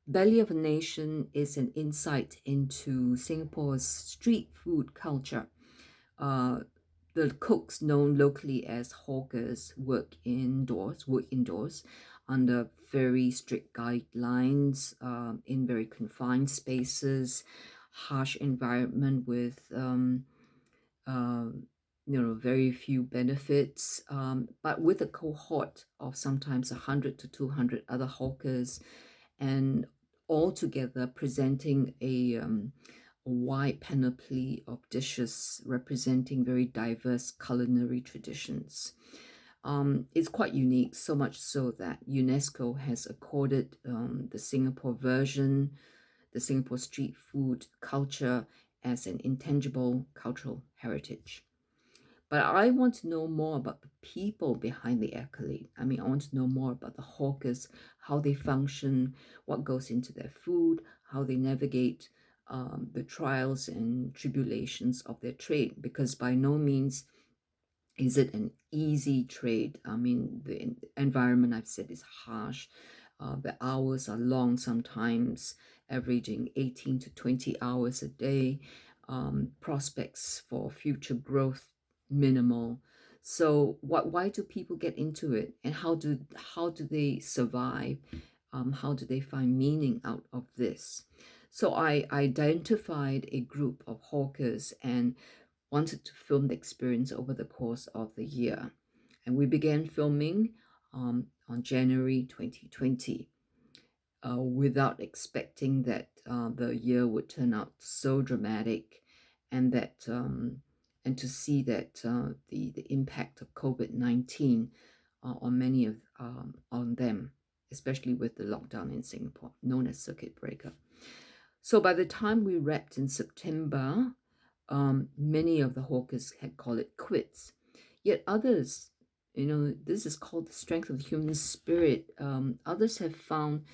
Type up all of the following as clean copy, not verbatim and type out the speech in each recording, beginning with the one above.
Belly of a Nation is an insight into Singapore's street food culture. Uh, the cooks known locally as hawkers work indoors under very strict guidelines, in very confined spaces, harsh environment with um, very few benefits, but with a cohort of sometimes 100 to 200 other hawkers, and all together presenting a wide panoply of dishes representing very diverse culinary traditions. It's quite unique, so much so that UNESCO has accorded the Singapore version, the Singapore street food culture, as an intangible cultural heritage. But I want to know more about the people behind the accolade. I mean, I want to know more about the hawkers, how they function, what goes into their food, how they navigate the trials and tribulations of their trade, because by no means is it an easy trade. I mean, the environment, I've said, is harsh. The hours are long, sometimes averaging 18 to 20 hours a day. Prospects for future growth minimal. So why do people get into it, and how do they survive? How do they find meaning out of this? So I identified a group of hawkers and wanted to film the experience over the course of the year. And we began filming on January 2020, without expecting that the year would turn out so dramatic, and that and to see that the impact of COVID-19 on many of on them, especially with the lockdown in Singapore, known as circuit breaker. So by the time we wrapped in September, many of the hawkers had called it quits. Yet others, this is called the strength of the human spirit. Others have found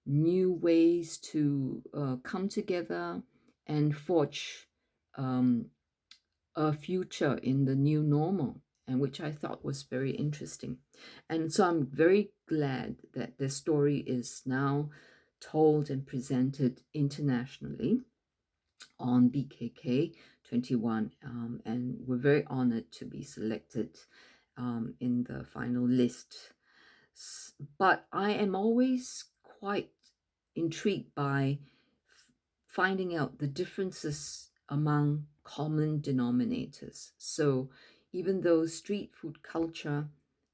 new ways to come together and forge um, a future in the new normal, and which I thought was very interesting. And so I'm very glad that the story is now told and presented internationally on BKK 21, and we're very honored to be selected in the final list. But I am always quite intrigued by finding out the differences among common denominators. So even though street food culture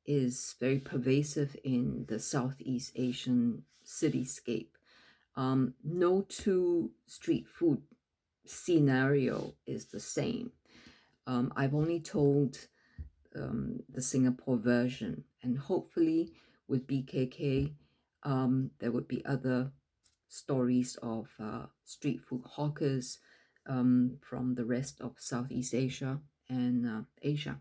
is very pervasive in the Southeast Asian cityscape, no two street food scenario is the same. I've only told the Singapore version, and hopefully with BKK, there would be other stories of street food hawkers from the rest of Southeast Asia and Asia.